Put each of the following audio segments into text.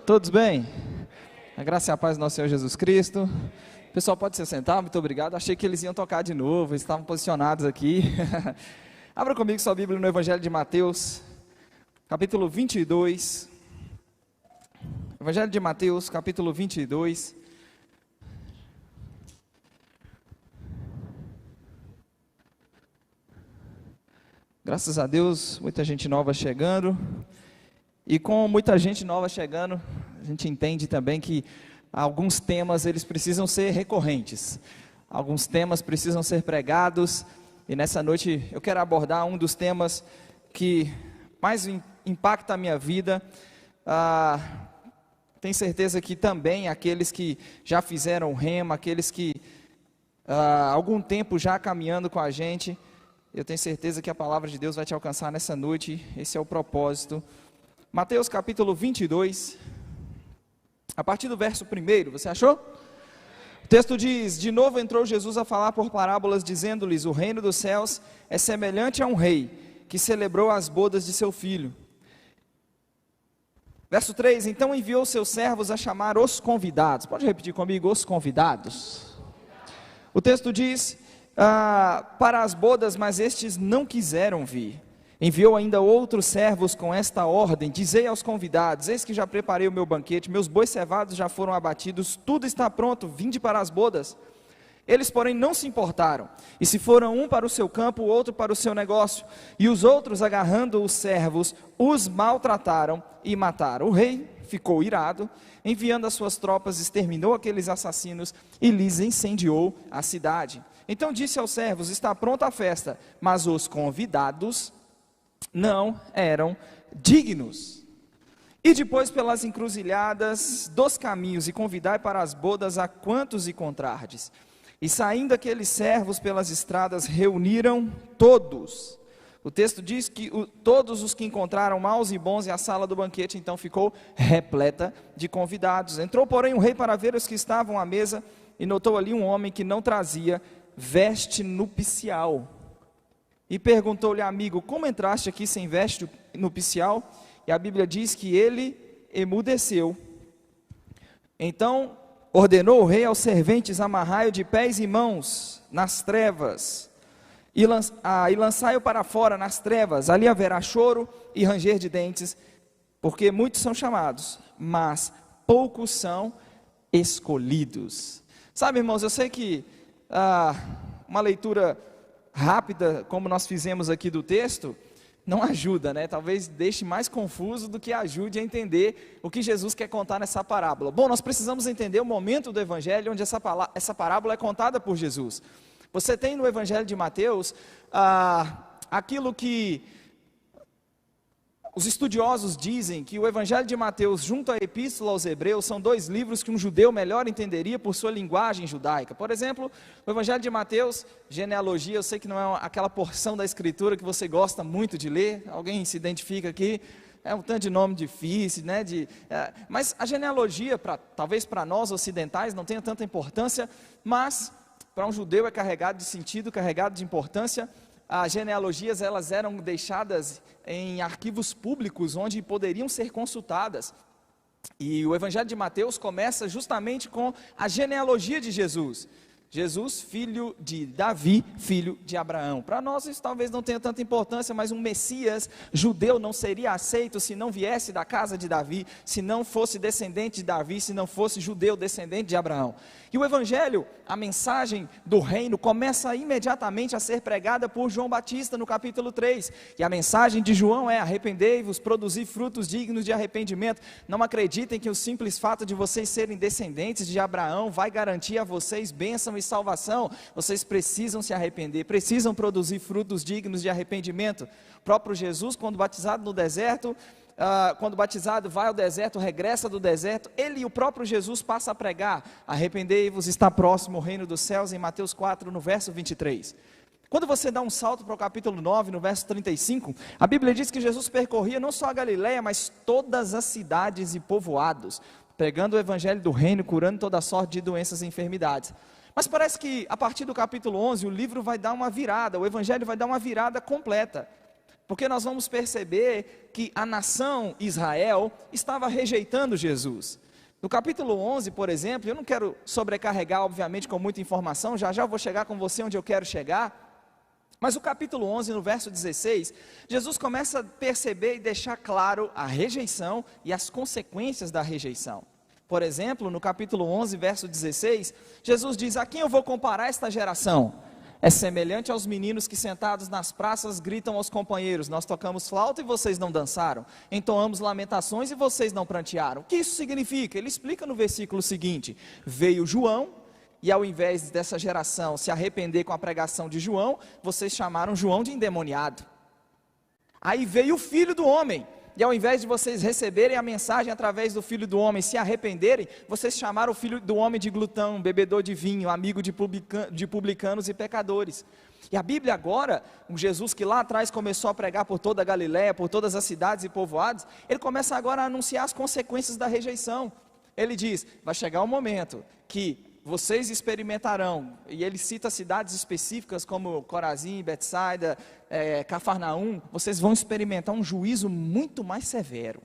Todos bem? A graça e a paz do nosso Senhor Jesus Cristo. O pessoal pode se sentar, muito obrigado. Achei que eles iam tocar de novo, eles estavam posicionados aqui. Abra comigo sua Bíblia no Evangelho de Mateus, capítulo 22. Evangelho de Mateus, capítulo 22. Graças a Deus, muita gente nova chegando. E com muita gente nova chegando, a gente entende também que alguns temas eles precisam ser recorrentes. Alguns temas precisam ser pregados. E nessa noite eu quero abordar um dos temas que mais impacta a minha vida. Tenho certeza que também aqueles que já fizeram rema, aqueles que há algum tempo já caminhando com a gente, eu tenho certeza que a palavra de Deus vai te alcançar nessa noite. Esse é o propósito. Mateus capítulo 22, a partir do verso 1, você achou? O texto diz: de novo entrou Jesus a falar por parábolas, dizendo-lhes: o reino dos céus é semelhante a um rei, que celebrou as bodas de seu filho. Verso 3, então enviou seus servos a chamar os convidados. Pode repetir comigo, os convidados? O texto diz, para as bodas, mas estes não quiseram vir. Enviou ainda outros servos com esta ordem: dizei aos convidados, eis que já preparei o meu banquete, meus bois cevados já foram abatidos, tudo está pronto, vinde para as bodas. Eles, porém, não se importaram, e se foram um para o seu campo, o outro para o seu negócio, e os outros, agarrando os servos, os maltrataram e mataram. O rei ficou irado, enviando as suas tropas, exterminou aqueles assassinos e lhes incendiou a cidade. Então disse aos servos: está pronta a festa, mas os convidados não eram dignos. E depois pelas encruzilhadas dos caminhos, e convidai para as bodas a quantos encontrardes. E saindo aqueles servos pelas estradas, reuniram todos. O texto diz que todos os que encontraram, maus e bons, e a sala do banquete então ficou repleta de convidados. Entrou, porém, o rei para ver os que estavam à mesa, e notou ali um homem que não trazia veste nupcial. E perguntou-lhe: amigo, como entraste aqui sem veste nupcial? E a Bíblia diz que ele emudeceu. Então ordenou o rei aos serventes: amarrai-o de pés e mãos nas trevas, e lançai-o para fora nas trevas. Ali haverá choro e ranger de dentes, porque muitos são chamados, mas poucos são escolhidos. Sabe, irmãos, eu sei que uma leitura rápida, como nós fizemos aqui do texto, não ajuda, né? Talvez deixe mais confuso do que ajude a entender o que Jesus quer contar nessa parábola. Bom, nós precisamos entender o momento do Evangelho onde essa parábola é contada por Jesus. Você tem no Evangelho de Mateus aquilo que os estudiosos dizem, que o Evangelho de Mateus junto à Epístola aos Hebreus são dois livros que um judeu melhor entenderia por sua linguagem judaica. Por exemplo, o Evangelho de Mateus, genealogia, eu sei que não é aquela porção da Escritura que você gosta muito de ler, alguém se identifica aqui, é um tanto de nome difícil, né? Mas a genealogia, talvez para nós ocidentais não tenha tanta importância, mas para um judeu é carregado de sentido, carregado de importância. As genealogias, elas eram deixadas em arquivos públicos, onde poderiam ser consultadas. E o Evangelho de Mateus começa justamente com a genealogia de Jesus. Jesus, filho de Davi, filho de Abraão. Para nós isso talvez não tenha tanta importância, mas um Messias judeu não seria aceito se não viesse da casa de Davi, se não fosse descendente de Davi, se não fosse judeu descendente de Abraão. E o Evangelho, a mensagem do reino, começa imediatamente a ser pregada por João Batista no capítulo 3. E a mensagem de João é: arrependei-vos, produzi frutos dignos de arrependimento. Não acreditem que o simples fato de vocês serem descendentes de Abraão vai garantir a vocês bênção e salvação. Vocês precisam se arrepender, precisam produzir frutos dignos de arrependimento. O próprio Jesus, quando batizado no deserto, quando batizado vai ao deserto, regressa do deserto, ele e o próprio Jesus passa a pregar: arrependei-vos, está próximo o reino dos céus, em Mateus 4, no verso 23. Quando você dá um salto para o capítulo 9, no verso 35, a Bíblia diz que Jesus percorria não só a Galileia, mas todas as cidades e povoados, pregando o evangelho do reino, curando toda sorte de doenças e enfermidades. Mas parece que a partir do capítulo 11, o livro vai dar uma virada, o evangelho vai dar uma virada completa. Porque nós vamos perceber que a nação Israel estava rejeitando Jesus. No capítulo 11, por exemplo, eu não quero sobrecarregar, obviamente, com muita informação, já já eu vou chegar com você onde eu quero chegar. Mas o capítulo 11, no verso 16, Jesus começa a perceber e deixar claro a rejeição e as consequências da rejeição. Por exemplo, no capítulo 11, verso 16, Jesus diz: a quem eu vou comparar esta geração? É semelhante aos meninos que sentados nas praças gritam aos companheiros: nós tocamos flauta e vocês não dançaram, entoamos lamentações e vocês não prantearam. O que isso significa? Ele explica no versículo seguinte: veio João, e ao invés dessa geração se arrepender com a pregação de João, vocês chamaram João de endemoniado. Aí veio o Filho do Homem, e ao invés de vocês receberem a mensagem através do Filho do Homem, se arrependerem, vocês chamaram o Filho do Homem de glutão, bebedor de vinho, amigo de publicanos e pecadores. E a Bíblia agora, um Jesus que lá atrás começou a pregar por toda a Galiléia, por todas as cidades e povoados, ele começa agora a anunciar as consequências da rejeição. Ele diz: vai chegar um momento que vocês experimentarão, e ele cita cidades específicas como Corazim, Betsaida, Cafarnaum, vocês vão experimentar um juízo muito mais severo.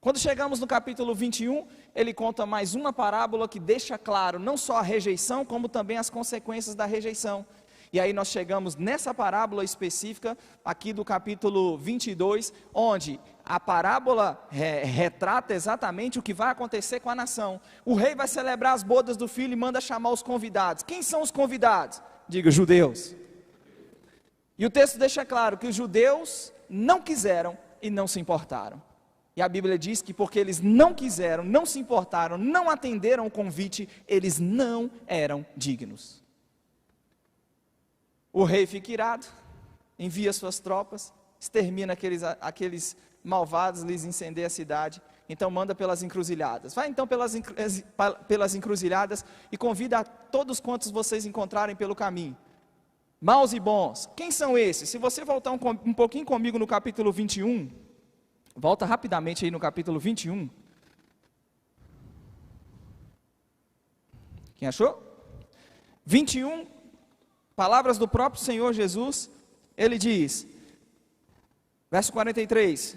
Quando chegamos no capítulo 21, ele conta mais uma parábola que deixa claro não só a rejeição, como também as consequências da rejeição. E aí nós chegamos nessa parábola específica, aqui do capítulo 22, onde a parábola retrata exatamente o que vai acontecer com a nação. O rei vai celebrar as bodas do filho e manda chamar os convidados. Quem são os convidados? Diga: judeus. E o texto deixa claro que os judeus não quiseram e não se importaram. E a Bíblia diz que porque eles não quiseram, não se importaram, não atenderam o convite, eles não eram dignos. O rei fica irado, envia suas tropas, extermina aqueles malvados, lhes incendeia a cidade, então manda pelas encruzilhadas. Vai então pelas encruzilhadas e convida a todos quantos vocês encontrarem pelo caminho, maus e bons. Quem são esses? Se você voltar um pouquinho comigo no capítulo 21, volta rapidamente aí no capítulo 21. Quem achou? 21, palavras do próprio Senhor Jesus, ele diz, verso 43,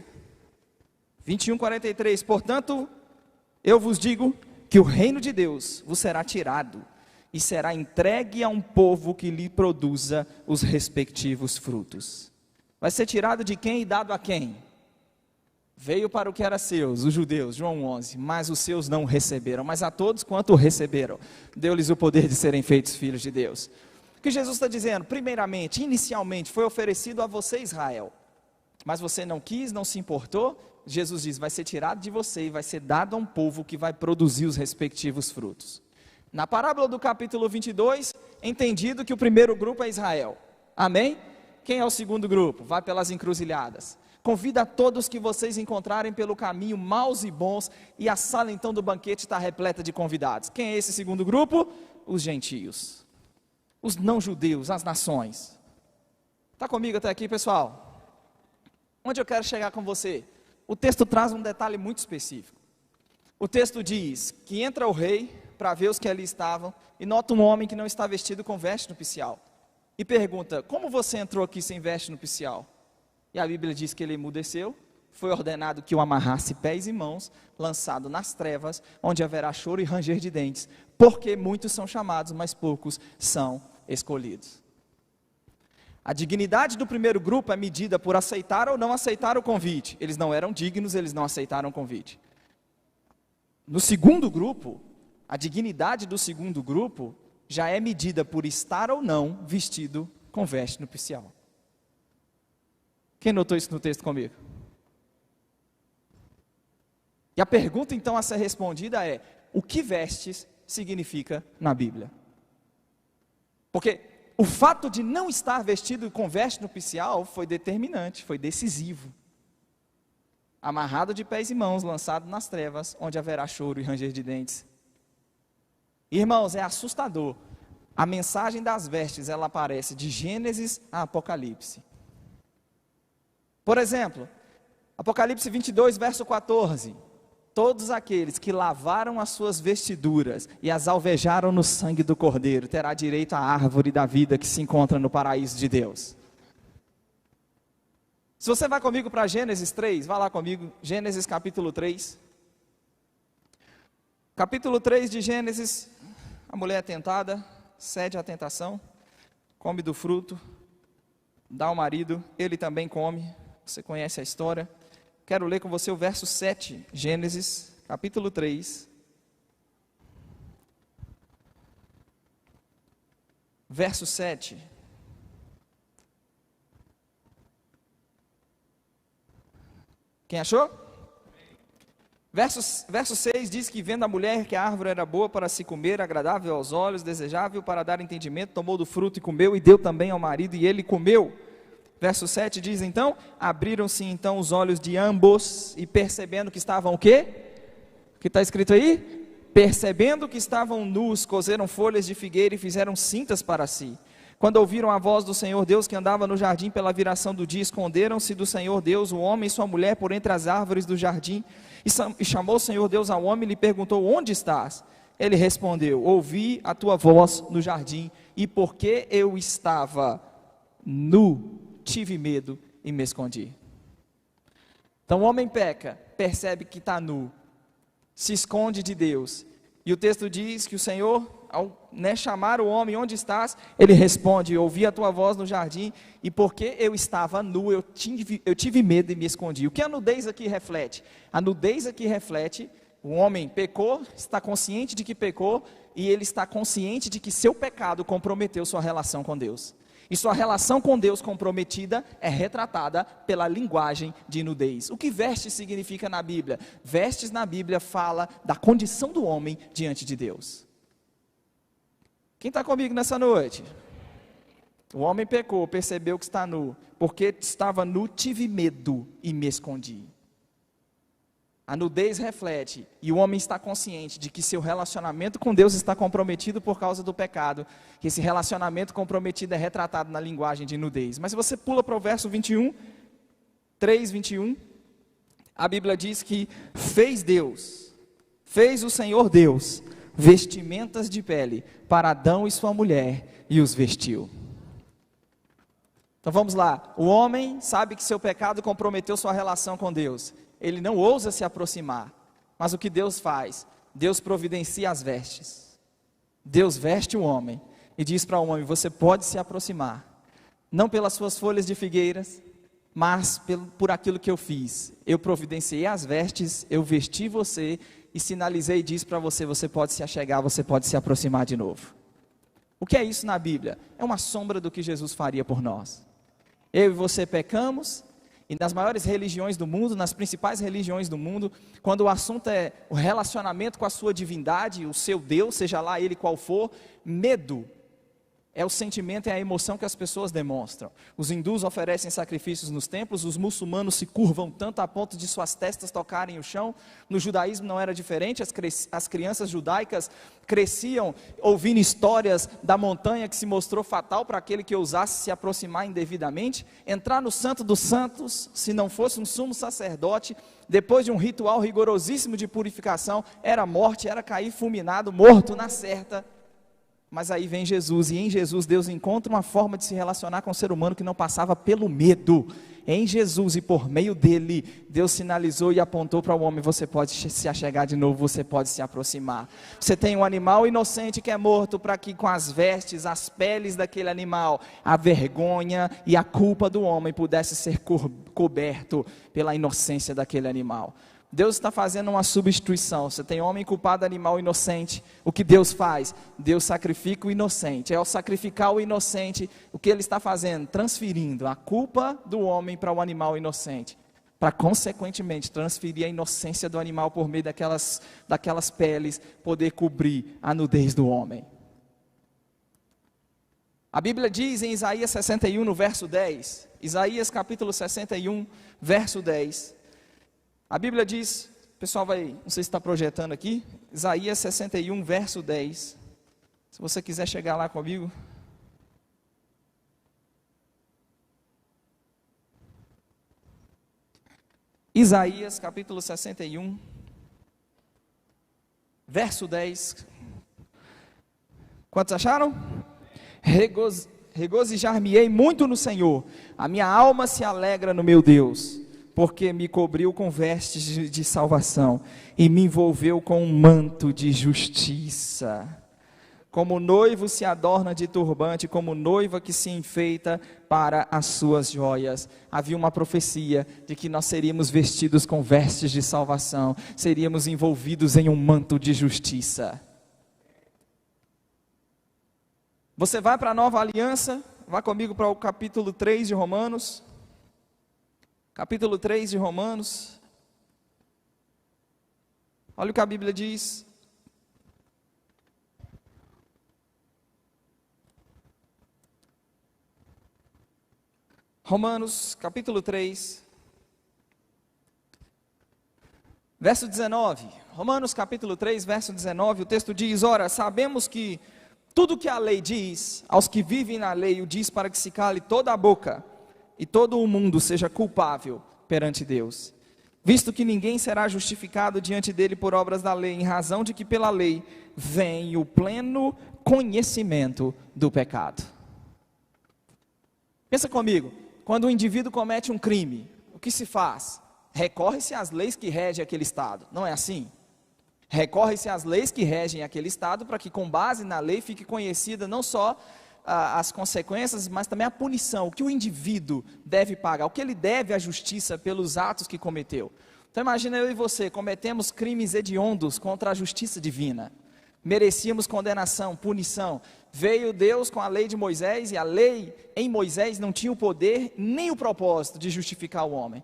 21, 43, portanto, eu vos digo que o reino de Deus vos será tirado e será entregue a um povo que lhe produza os respectivos frutos. Vai ser tirado de quem e dado a quem? Veio para o que era seus, os judeus, João 11, mas os seus não receberam, mas a todos quanto receberam, deu-lhes o poder de serem feitos filhos de Deus. O que Jesus está dizendo? Primeiramente, inicialmente, foi oferecido a você, Israel, mas você não quis, não se importou. Jesus diz, vai ser tirado de você e vai ser dado a um povo que vai produzir os respectivos frutos. Na parábola do capítulo 22, entendido que o primeiro grupo é Israel, amém? Quem é o segundo grupo? Vai pelas encruzilhadas. Convida a todos que vocês encontrarem pelo caminho, maus e bons, e a sala então do banquete está repleta de convidados. Quem é esse segundo grupo? Os gentios, os não-judeus, as nações. Está comigo até aqui, pessoal? Onde eu quero chegar com você? O texto traz um detalhe muito específico. O texto diz que entra o rei para ver os que ali estavam, e nota um homem que não está vestido com veste nupcial, e pergunta, como você entrou aqui sem veste nupcial? E a Bíblia diz que ele emudeceu, foi ordenado que o amarrasse pés e mãos, lançado nas trevas, onde haverá choro e ranger de dentes, porque muitos são chamados, mas poucos são escolhidos. A dignidade do primeiro grupo é medida por aceitar ou não aceitar o convite. Eles não eram dignos, eles não aceitaram o convite. No segundo grupo, a dignidade do segundo grupo já é medida por estar ou não vestido com veste nupcial. Quem notou isso no texto comigo? E a pergunta então a ser respondida é, o que vestes significa na Bíblia? Porque o fato de não estar vestido com veste nupcial foi determinante, foi decisivo. Amarrado de pés e mãos, lançado nas trevas, onde haverá choro e ranger de dentes. Irmãos, é assustador. A mensagem das vestes, ela aparece de Gênesis a Apocalipse. Por exemplo, Apocalipse 22, verso 14. Todos aqueles que lavaram as suas vestiduras e as alvejaram no sangue do Cordeiro, terá direito à árvore da vida que se encontra no paraíso de Deus. Se você vai comigo para Gênesis 3, vá lá comigo, Gênesis capítulo 3. Capítulo 3 de Gênesis, a mulher é tentada, cede à tentação, come do fruto, dá ao marido, ele também come, você conhece a história. Quero ler com você o verso 7, Gênesis capítulo 3. Verso 7. Quem achou? Verso 6 diz que vendo a mulher que a árvore era boa para se comer, agradável aos olhos, desejável para dar entendimento, tomou do fruto e comeu, e deu também ao marido, e ele comeu. Verso 7 diz então, abriram-se então os olhos de ambos, e percebendo que estavam o quê? O que está escrito aí? Percebendo que estavam nus, coseram folhas de figueira e fizeram cintas para si. Quando ouviram a voz do Senhor Deus que andava no jardim pela viração do dia, esconderam-se do Senhor Deus, o homem e sua mulher, por entre as árvores do jardim. E chamou o Senhor Deus ao homem e lhe perguntou, onde estás? Ele respondeu, ouvi a tua voz no jardim, e porque eu estava nu, tive medo e me escondi. Então o homem peca, percebe que está nu, se esconde de Deus. E o texto diz que o Senhor, ao chamar o homem, onde estás? Ele responde, ouvi a tua voz no jardim, e porque eu estava nu, eu tive medo e me escondi. O que a nudez aqui reflete? A nudez aqui reflete, o homem pecou, está consciente de que pecou, e ele está consciente de que seu pecado comprometeu sua relação com Deus. E sua relação com Deus comprometida é retratada pela linguagem de nudez. O que vestes significa na Bíblia? Vestes na Bíblia fala da condição do homem diante de Deus. Quem está comigo nessa noite? O homem pecou, percebeu que está nu. Porque estava nu, tive medo e me escondi. A nudez reflete, e o homem está consciente de que seu relacionamento com Deus está comprometido por causa do pecado, que esse relacionamento comprometido é retratado na linguagem de nudez. Mas se você pula para o verso 21, 3, 21, a Bíblia diz que fez o Senhor Deus, vestimentas de pele para Adão e sua mulher, e os vestiu. Então vamos lá, o homem sabe que seu pecado comprometeu sua relação com Deus. Ele não ousa se aproximar, mas o que Deus faz? Deus providencia as vestes. Deus veste o homem e diz para o homem, você pode se aproximar, não pelas suas folhas de figueiras, mas por aquilo que eu fiz. Eu providenciei as vestes, eu vesti você e sinalizei e disse para você, você pode se achegar, você pode se aproximar de novo. O que é isso na Bíblia? É uma sombra do que Jesus faria por nós. Eu e você pecamos. E nas maiores religiões do mundo, nas principais religiões do mundo, quando o assunto é o relacionamento com a sua divindade, o seu Deus, seja lá ele qual for, medo é o sentimento, é a emoção que as pessoas demonstram. Os hindus oferecem sacrifícios nos templos, os muçulmanos se curvam tanto a ponto de suas testas tocarem o chão. No judaísmo não era diferente, as crianças judaicas cresciam ouvindo histórias da montanha que se mostrou fatal para aquele que ousasse se aproximar indevidamente. Entrar no santo dos santos, se não fosse um sumo sacerdote, depois de um ritual rigorosíssimo de purificação, era morte, era cair fulminado, morto na certa. Mas aí vem Jesus, e em Jesus Deus encontra uma forma de se relacionar com o ser humano que não passava pelo medo. Em Jesus e por meio dele, Deus sinalizou e apontou para o homem, você pode se achegar de novo, você pode se aproximar. Você tem um animal inocente que é morto, para que com as vestes, as peles daquele animal, a vergonha e a culpa do homem pudesse ser coberto pela inocência daquele animal. Deus está fazendo uma substituição. Você tem homem culpado, animal inocente. O que Deus faz? Deus sacrifica o inocente. Ao sacrificar o inocente, o que Ele está fazendo? Transferindo a culpa do homem para o animal inocente, para consequentemente transferir a inocência do animal por meio daquelas peles, poder cobrir a nudez do homem. A Bíblia diz em Isaías 61 no verso 10, Isaías capítulo 61 verso 10, a Bíblia diz, o pessoal vai, não sei se está projetando aqui, Isaías 61 verso 10, se você quiser chegar lá comigo. Isaías capítulo 61, verso 10, quantos acharam? regozijar-me-ei muito no Senhor, a minha alma se alegra no meu Deus, porque me cobriu com vestes de salvação, e me envolveu com um manto de justiça. Como noivo se adorna de turbante, como noiva que se enfeita para as suas joias. Havia uma profecia de que nós seríamos vestidos com vestes de salvação, seríamos envolvidos em um manto de justiça. Você vai para a nova aliança, vá comigo para o capítulo 3 de Romanos. Capítulo 3 de Romanos. Olha o que a Bíblia diz. Romanos, capítulo 3, verso 19. Romanos, capítulo 3, verso 19, o texto diz: ora, sabemos que tudo que a lei diz, aos que vivem na lei, o diz para que se cale toda a boca, e todo o mundo seja culpável perante Deus. Visto que ninguém será justificado diante dele por obras da lei, em razão de que pela lei vem o pleno conhecimento do pecado. Pensa comigo. Quando um indivíduo comete um crime, o que se faz? Recorre-se às leis que regem aquele estado, não é assim? Recorre-se às leis que regem aquele estado, para que com base na lei fique conhecida não só as consequências, mas também a punição, o que o indivíduo deve pagar, o que ele deve à justiça pelos atos que cometeu. Então imagina eu e você, cometemos crimes hediondos contra a justiça divina, merecíamos condenação, punição. Veio Deus com a lei de Moisés, e a lei em Moisés não tinha o poder nem o propósito de justificar o homem.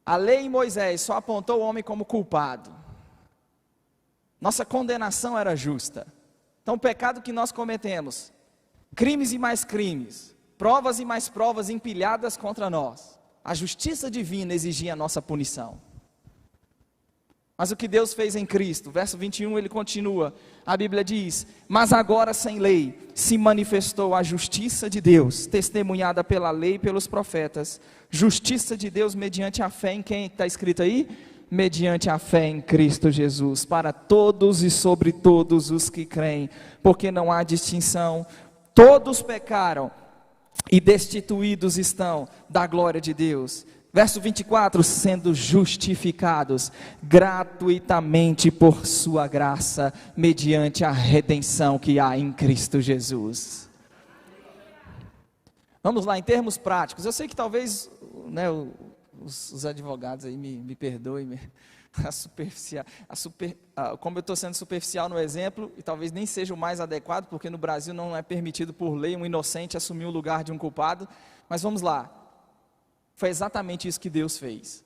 A lei em Moisés só apontou o homem como culpado. Nossa condenação era justa. Então o pecado que nós cometemos, crimes e mais crimes, provas e mais provas empilhadas contra nós, a justiça divina exigia a nossa punição. Mas o que Deus fez em Cristo, verso 21, ele continua, a Bíblia diz: mas agora sem lei se manifestou a justiça de Deus, testemunhada pela lei e pelos profetas, justiça de Deus mediante a fé em quem está escrito aí? Mediante a fé em Cristo Jesus, para todos e sobre todos os que creem, porque não há distinção, todos pecaram e destituídos estão da glória de Deus. Verso 24, sendo justificados gratuitamente por sua graça, mediante a redenção que há em Cristo Jesus. Vamos lá, em termos práticos. Eu sei que talvez, né, os advogados aí me perdoem, como eu estou sendo superficial no exemplo, e talvez nem seja o mais adequado, porque no Brasil não é permitido por lei um inocente assumir o lugar de um culpado, mas vamos lá. Foi exatamente isso que Deus fez.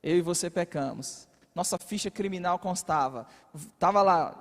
Eu e você pecamos. Nossa ficha criminal constava. Estava lá,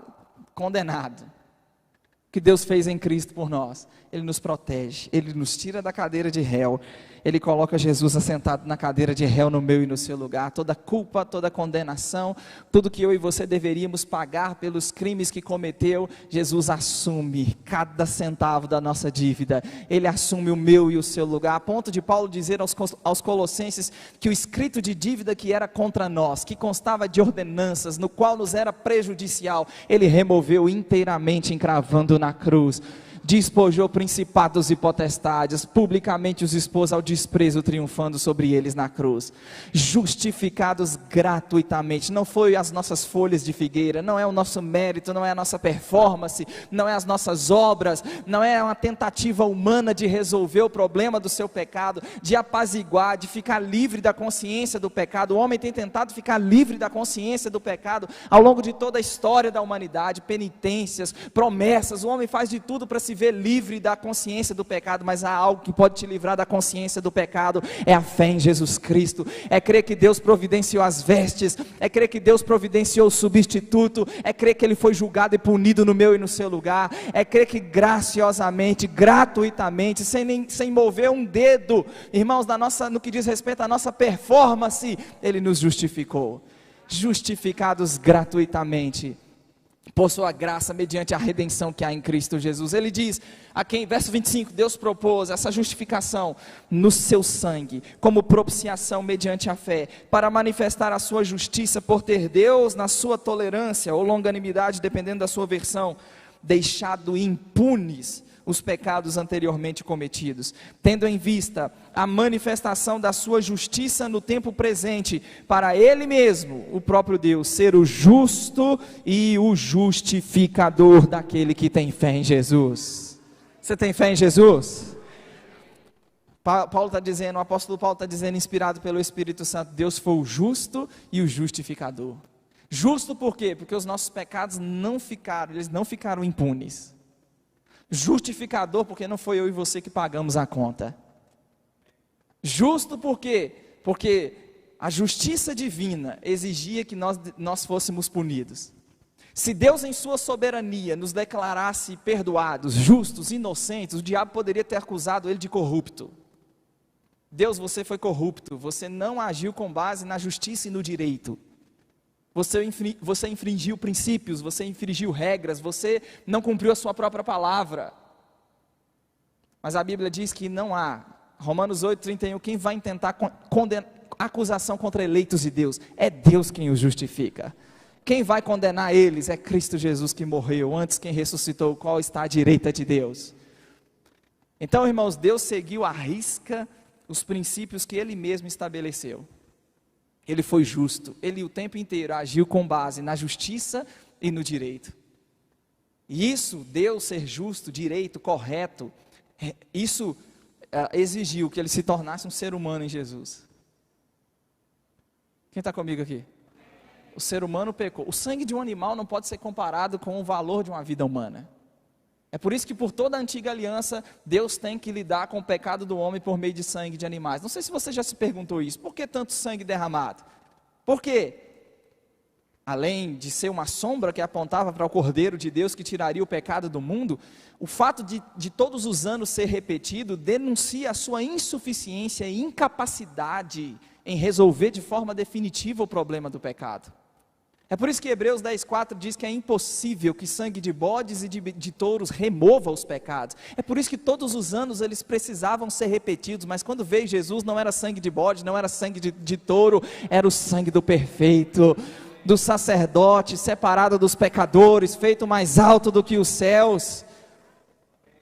condenado. O que Deus fez em Cristo por nós? Ele nos protege. Ele nos tira da cadeira de réu. Ele coloca Jesus assentado na cadeira de réu no meu e no seu lugar. Toda culpa, toda condenação, tudo que eu e você deveríamos pagar pelos crimes que cometeu, Jesus assume cada centavo da nossa dívida. Ele assume o meu e o seu lugar, a ponto de Paulo dizer aos Colossenses que o escrito de dívida que era contra nós, que constava de ordenanças, no qual nos era prejudicial, ele removeu inteiramente, encravando na cruz. Despojou principados e potestades, publicamente os expôs ao desprezo, triunfando sobre eles na cruz. Justificados gratuitamente, não foi as nossas folhas de figueira, não é o nosso mérito, não é a nossa performance, não é as nossas obras, não é uma tentativa humana de resolver o problema do seu pecado, de apaziguar, de ficar livre da consciência do pecado. O homem tem tentado ficar livre da consciência do pecado ao longo de toda a história da humanidade, penitências, promessas, o homem faz de tudo para se ver livre da consciência do pecado, mas há algo que pode te livrar da consciência do pecado, é a fé em Jesus Cristo, é crer que Deus providenciou as vestes, é crer que Deus providenciou o substituto, é crer que Ele foi julgado e punido no meu e no seu lugar, é crer que graciosamente, gratuitamente, sem mover um dedo, irmãos, no que diz respeito à nossa performance, Ele nos justificou, justificados gratuitamente, por sua graça, mediante a redenção que há em Cristo Jesus. Ele diz, a quem, verso 25, Deus propôs essa justificação no seu sangue, como propiciação mediante a fé, para manifestar a sua justiça, por ter Deus, na sua tolerância, ou longanimidade, dependendo da sua versão, deixado impunes os pecados anteriormente cometidos, tendo em vista a manifestação da sua justiça no tempo presente, para Ele mesmo, o próprio Deus, ser o justo e o justificador daquele que tem fé em Jesus. Você tem fé em Jesus? Paulo está dizendo, o apóstolo Paulo está dizendo, inspirado pelo Espírito Santo, Deus foi o justo e o justificador. Justo por quê? Porque os nossos pecados eles não ficaram impunes. Justificador porque não foi eu e você que pagamos a conta. Justo por quê? Porque a justiça divina exigia que nós fôssemos punidos. Se Deus em sua soberania nos declarasse perdoados, justos, inocentes, o diabo poderia ter acusado ele de corrupto. Deus, você foi corrupto, você não agiu com base na justiça e no direito. Você infringiu princípios, você infringiu regras, você não cumpriu a sua própria palavra. Mas a Bíblia diz que não há, Romanos 8:31, quem vai intentar acusação contra eleitos de Deus? É Deus quem os justifica. Quem vai condenar eles é Cristo Jesus que morreu, antes quem ressuscitou, o qual está à direita de Deus. Então, irmãos, Deus seguiu à risca os princípios que Ele mesmo estabeleceu. Ele foi justo, Ele o tempo inteiro agiu com base na justiça e no direito. E isso, Deus ser justo, direito, correto, isso exigiu que Ele se tornasse um ser humano em Jesus. Quem está comigo aqui? O ser humano pecou. O sangue de um animal não pode ser comparado com o valor de uma vida humana. É por isso que por toda a antiga aliança, Deus tem que lidar com o pecado do homem por meio de sangue de animais. Não sei se você já se perguntou isso. Por que tanto sangue derramado? Por quê? Além de ser uma sombra que apontava para o Cordeiro de Deus que tiraria o pecado do mundo, o fato de todos os anos ser repetido denuncia a sua insuficiência e incapacidade em resolver de forma definitiva o problema do pecado. É por isso que Hebreus 10:4 diz que é impossível que sangue de bodes e de touros remova os pecados. É por isso que todos os anos eles precisavam ser repetidos, mas quando veio Jesus não era sangue de bode, não era sangue de touro, era o sangue do perfeito, do sacerdote, separado dos pecadores, feito mais alto do que os céus,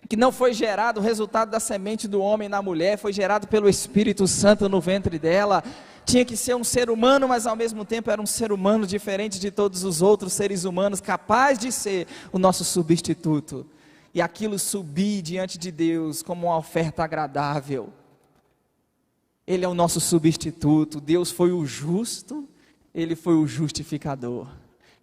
que não foi gerado o resultado da semente do homem na mulher, foi gerado pelo Espírito Santo no ventre dela. Tinha que ser um ser humano, mas ao mesmo tempo era um ser humano diferente de todos os outros seres humanos, capaz de ser o nosso substituto, e aquilo subir diante de Deus como uma oferta agradável. Ele é o nosso substituto, Deus foi o justo, Ele foi o justificador.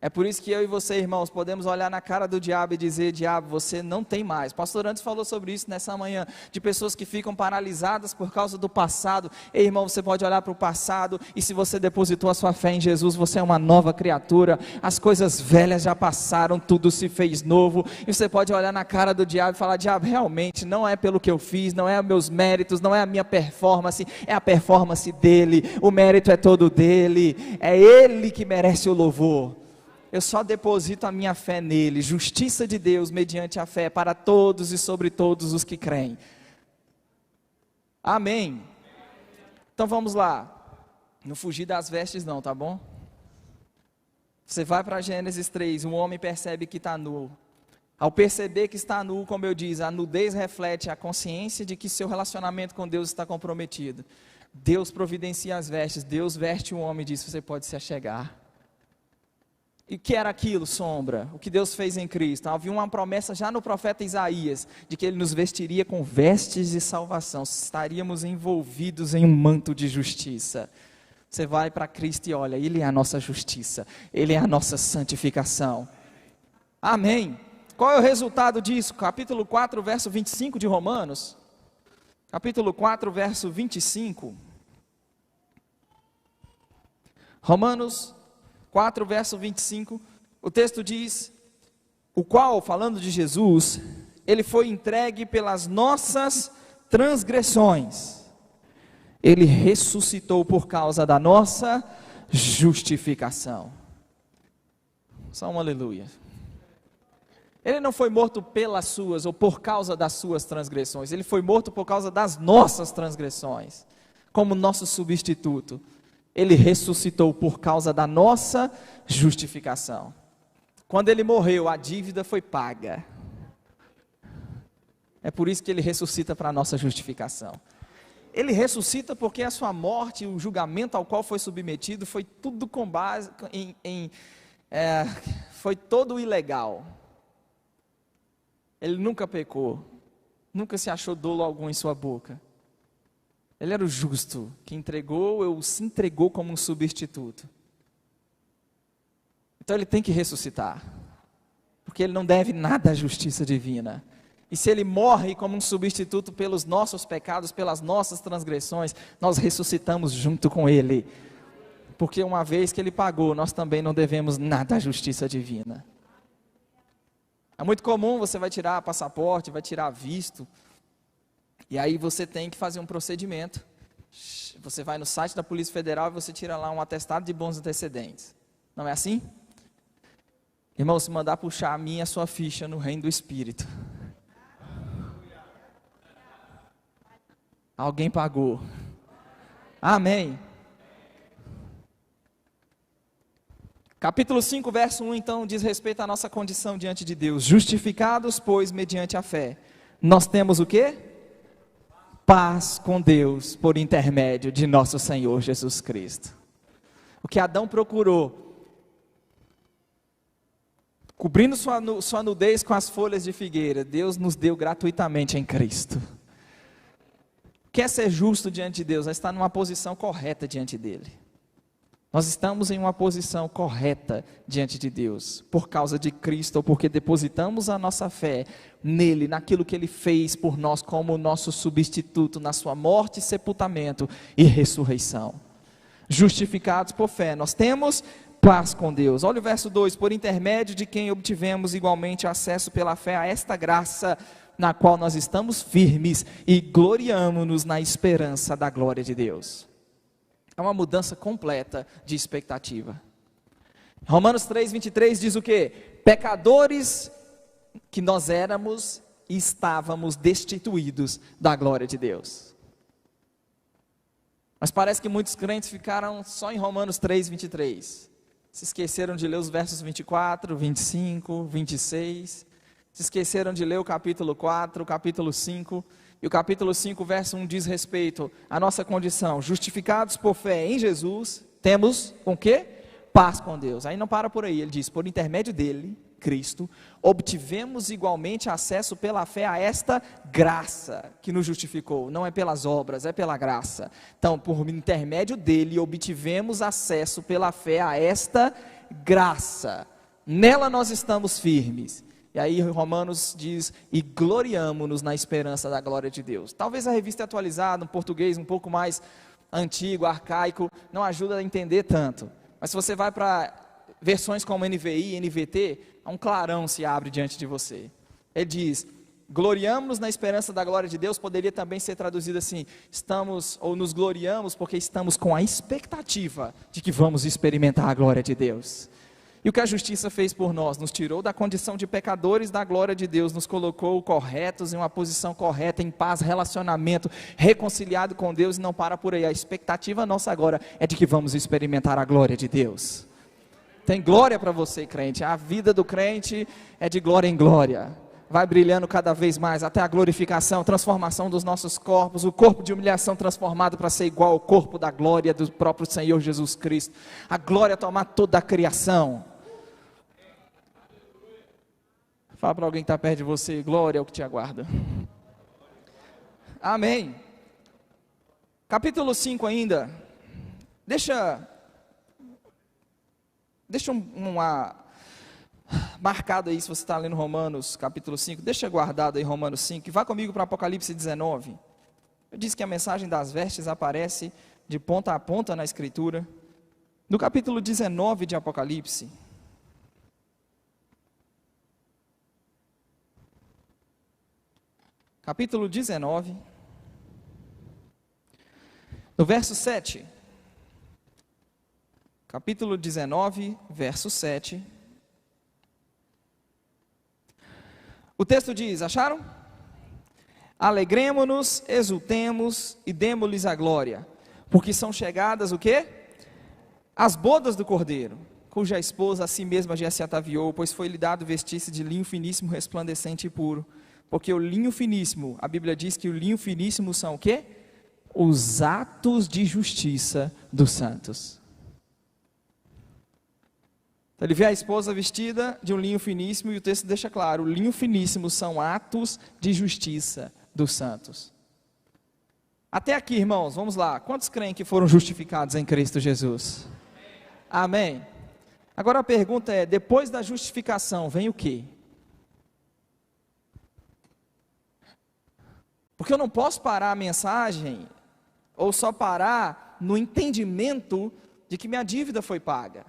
É por isso que eu e você, irmãos, podemos olhar na cara do diabo e dizer: diabo, você não tem mais. O pastor Antes falou sobre isso nessa manhã, de pessoas que ficam paralisadas por causa do passado. Ei, irmão, você pode olhar para o passado, e se você depositou a sua fé em Jesus, você é uma nova criatura. As coisas velhas já passaram, tudo se fez novo. E você pode olhar na cara do diabo e falar: diabo, realmente, não é pelo que eu fiz, não é os meus méritos, não é a minha performance, é a performance dele, o mérito é todo dele, é ele que merece o louvor. Eu só deposito a minha fé nele, justiça de Deus mediante a fé para todos e sobre todos os que creem. Amém. Então vamos lá, não fugir das vestes não, tá bom? Você vai para Gênesis 3, o homem percebe que está nu. Ao perceber que está nu, como eu disse, a nudez reflete a consciência de que seu relacionamento com Deus está comprometido. Deus providencia as vestes, Deus veste o homem e diz: você pode se achegar. E o que era aquilo, sombra? O que Deus fez em Cristo? Havia uma promessa já no profeta Isaías, de que Ele nos vestiria com vestes de salvação, estaríamos envolvidos em um manto de justiça. Você vai para Cristo e olha, Ele é a nossa justiça, Ele é a nossa santificação. Amém. Qual é o resultado disso? Capítulo 4, verso 25 de Romanos. Capítulo 4, verso 25. Romanos 4, verso 25, o texto diz: o qual, falando de Jesus, Ele foi entregue pelas nossas transgressões, Ele ressuscitou por causa da nossa justificação. Só um aleluia. Ele não foi morto pelas suas ou por causa das suas transgressões, Ele foi morto por causa das nossas transgressões, como nosso substituto. Ele ressuscitou por causa da nossa justificação. Quando Ele morreu, a dívida foi paga. É por isso que ele ressuscita para a nossa justificação. Ele ressuscita porque a sua morte, o julgamento ao qual foi submetido, foi tudo com base foi todo ilegal. Ele nunca pecou, nunca se achou dolo algum em sua boca. Ele era o justo, que se entregou como um substituto. Então ele tem que ressuscitar, porque ele não deve nada à justiça divina. E se ele morre como um substituto pelos nossos pecados, pelas nossas transgressões, nós ressuscitamos junto com ele. Porque uma vez que ele pagou, nós também não devemos nada à justiça divina. É muito comum, você vai tirar passaporte, vai tirar visto, e aí você tem que fazer um procedimento. Você vai no site da Polícia Federal e você tira lá um atestado de bons antecedentes. Não é assim? Irmão, se mandar puxar a minha e a sua ficha no reino do Espírito, alguém pagou. Amém. Capítulo 5, verso 1, então, diz respeito à nossa condição diante de Deus. Justificados, pois, mediante a fé. Nós temos o quê? Paz com Deus, por intermédio de nosso Senhor Jesus Cristo. O que Adão procurou, cobrindo sua nudez com as folhas de figueira, Deus nos deu gratuitamente em Cristo. Quer ser justo diante de Deus, está numa posição correta diante dele. Nós estamos em uma posição correta diante de Deus, por causa de Cristo, ou porque depositamos a nossa fé nele, naquilo que ele fez por nós como nosso substituto, na sua morte, sepultamento e ressurreição. Justificados por fé, nós temos paz com Deus. Olha o verso 2, por intermédio de quem obtivemos igualmente acesso pela fé a esta graça, na qual nós estamos firmes e gloriamo-nos na esperança da glória de Deus. É uma mudança completa de expectativa. Romanos 3:23 diz o quê? Pecadores que nós éramos e estávamos destituídos da glória de Deus. Mas parece que muitos crentes ficaram só em Romanos 3:23. Se esqueceram de ler os versos 24, 25, 26. Se esqueceram de ler o capítulo 4, o capítulo 5. E o capítulo 5, verso 1 diz respeito à nossa condição. Justificados por fé em Jesus, temos com quê? Paz com Deus. Aí não para por aí, ele diz, por intermédio dele, Cristo, obtivemos igualmente acesso pela fé a esta graça que nos justificou. Não é pelas obras, é pela graça. Então, por intermédio dele, obtivemos acesso pela fé a esta graça. Nela nós estamos firmes. E aí Romanos diz, e gloriamo-nos na esperança da glória de Deus. Talvez a revista atualizada, um português um pouco mais antigo, arcaico, não ajuda a entender tanto. Mas se você vai para versões como NVI, NVT, um clarão se abre diante de você. Ele diz, gloriamo-nos na esperança da glória de Deus, poderia também ser traduzido assim, nos gloriamos porque estamos com a expectativa de que vamos experimentar a glória de Deus. E o que a justiça fez por nós? Nos tirou da condição de pecadores da glória de Deus, nos colocou corretos, em uma posição correta, em paz, relacionamento, reconciliado com Deus, e não para por aí. A expectativa nossa agora é de que vamos experimentar a glória de Deus. Tem glória para você, crente. A vida do crente é de glória em glória. Vai brilhando cada vez mais, até a glorificação, transformação dos nossos corpos, o corpo de humilhação transformado para ser igual ao corpo da glória do próprio Senhor Jesus Cristo. A glória tomar toda a criação. Fala para alguém que está perto de você, glória é o que te aguarda. Amém. Capítulo 5 ainda. Deixa uma marcado aí, se você está lendo Romanos capítulo 5, deixa guardado aí Romanos 5, e vá comigo para Apocalipse 19. Eu disse que a mensagem das vestes aparece de ponta a ponta na Escritura. No capítulo 19 de Apocalipse, capítulo 19, no verso 7, capítulo 19, verso 7, o texto diz, acharam? Alegremo-nos, exultemos e demo-lhes a glória, porque são chegadas o quê? As bodas do Cordeiro, cuja esposa a si mesma já se ataviou, pois foi-lhe dado vestir-se de linho finíssimo, resplandecente e puro. Porque o linho finíssimo, a Bíblia diz que o linho finíssimo são o quê? Os atos de justiça dos santos. Então, ele vê a esposa vestida de um linho finíssimo e o texto deixa claro, o linho finíssimo são atos de justiça dos santos. Até aqui, irmãos, vamos lá. Quantos creem que foram justificados em Cristo Jesus? Amém. Agora a pergunta é, depois da justificação vem o quê? Porque eu não posso parar a mensagem, ou só parar no entendimento de que minha dívida foi paga.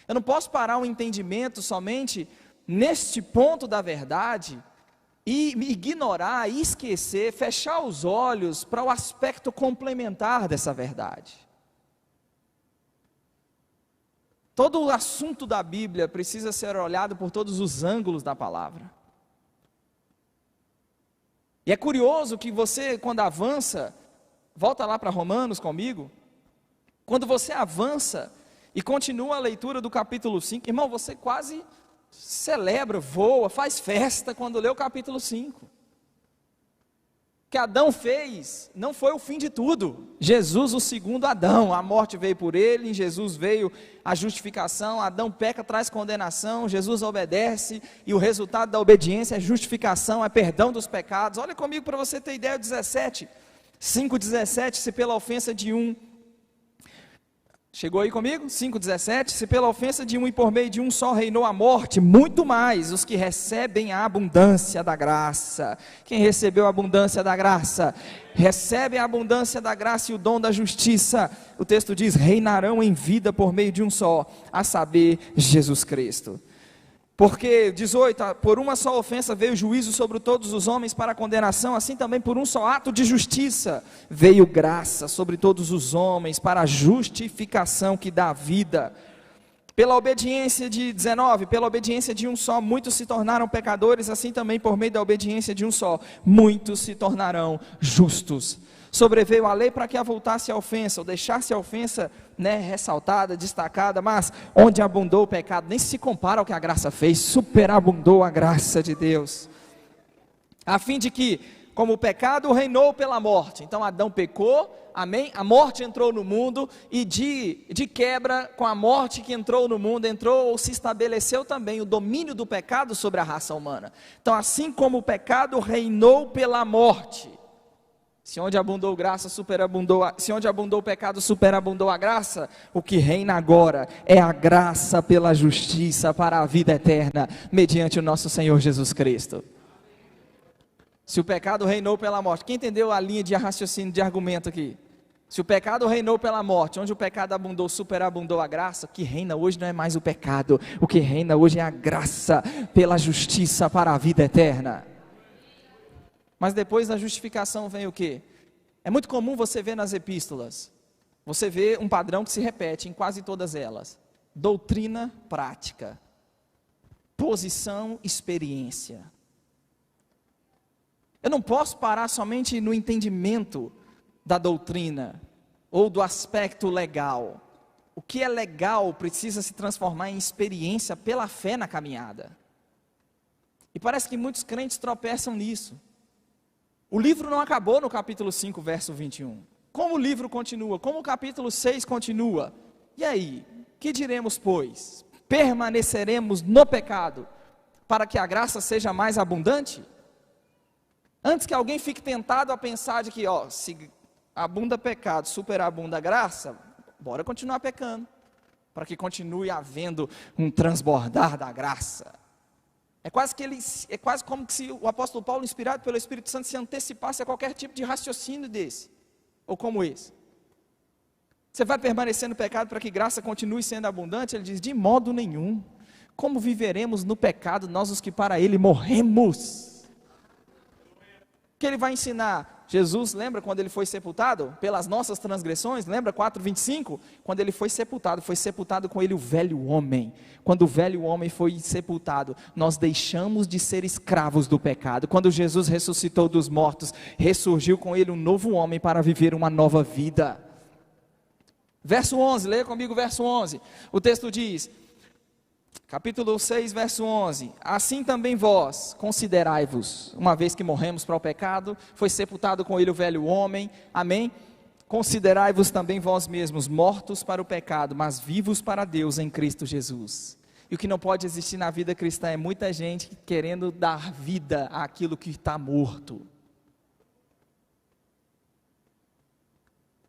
Eu não posso parar o entendimento somente neste ponto da verdade, e me ignorar, esquecer, fechar os olhos para o aspecto complementar dessa verdade. Todo o assunto da Bíblia precisa ser olhado por todos os ângulos da palavra. E é curioso que você, quando avança, volta lá para Romanos comigo, quando você avança e continua a leitura do capítulo 5, irmão, você quase celebra, voa, faz festa quando lê o capítulo 5. O que Adão fez não foi o fim de tudo. Jesus, o segundo Adão, a morte veio por ele, em Jesus veio a justificação. Adão peca, traz condenação, Jesus obedece, e o resultado da obediência é justificação, é perdão dos pecados. Olha comigo para você ter ideia, 5:17, se pela ofensa de um, chegou aí comigo? 5:17, se pela ofensa de um e por meio de um só reinou a morte, muito mais os que recebem a abundância da graça. Quem recebeu a abundância da graça? Recebe a abundância da graça e o dom da justiça. O texto diz, reinarão em vida por meio de um só, a saber, Jesus Cristo. Porque, 18, por uma só ofensa veio juízo sobre todos os homens para a condenação, assim também por um só ato de justiça veio graça sobre todos os homens para a justificação que dá vida. Pela obediência de 19, pela obediência de um só, muitos se tornaram pecadores, assim também por meio da obediência de um só, muitos se tornarão justos. Sobreveio a lei para que avultasse a ofensa, ou deixasse a ofensa, ressaltada, destacada, mas onde abundou o pecado, nem se compara ao que a graça fez, superabundou a graça de Deus, a fim de que, como o pecado reinou pela morte, então Adão pecou, amém? A morte entrou no mundo, e de quebra, com a morte que entrou no mundo, entrou ou se estabeleceu também o domínio do pecado sobre a raça humana. Então, assim como o pecado reinou pela morte, se onde abundou graça, se onde abundou o pecado, superabundou a graça, o que reina agora é a graça pela justiça para a vida eterna, mediante o nosso Senhor Jesus Cristo. Se o pecado reinou pela morte, quem entendeu a linha de raciocínio, de argumento aqui? Se o pecado reinou pela morte, onde o pecado abundou, superabundou a graça, o que reina hoje não é mais o pecado, o que reina hoje é a graça pela justiça para a vida eterna. Mas depois da justificação vem o quê? É muito comum você ver nas epístolas, você vê um padrão que se repete em quase todas elas: doutrina prática, posição, experiência. Eu não posso parar somente no entendimento da doutrina, ou do aspecto legal. O que é legal precisa se transformar em experiência pela fé na caminhada. E parece que muitos crentes tropeçam nisso. O livro não acabou no capítulo 5, verso 21. Como o livro continua? Como o capítulo 6 continua? E aí? Que diremos, pois? Permaneceremos no pecado, para que a graça seja mais abundante? Antes que alguém fique tentado a pensar de que, se abunda pecado, superabunda a graça, bora continuar pecando, para que continue havendo um transbordar da graça. É quase como se o apóstolo Paulo, inspirado pelo Espírito Santo, se antecipasse a qualquer tipo de raciocínio desse, ou como esse. Você vai permanecer no pecado para que graça continue sendo abundante? Ele diz, de modo nenhum. Como viveremos no pecado, nós os que para ele morremos? O que ele vai ensinar? Jesus, lembra quando ele foi sepultado? Pelas nossas transgressões, lembra 4:25? Quando ele foi sepultado com ele o velho homem. Quando o velho homem foi sepultado, nós deixamos de ser escravos do pecado. Quando Jesus ressuscitou dos mortos, ressurgiu com ele um novo homem para viver uma nova vida. Verso 11, leia comigo o verso 11. O texto diz, Capítulo 6, verso 11. Assim também vós, considerai-vos, uma vez que morremos para o pecado, foi sepultado com ele o velho homem, amém? Considerai-vos também vós mesmos, mortos para o pecado, mas vivos para Deus em Cristo Jesus. E o que não pode existir na vida cristã é muita gente querendo dar vida àquilo que está morto.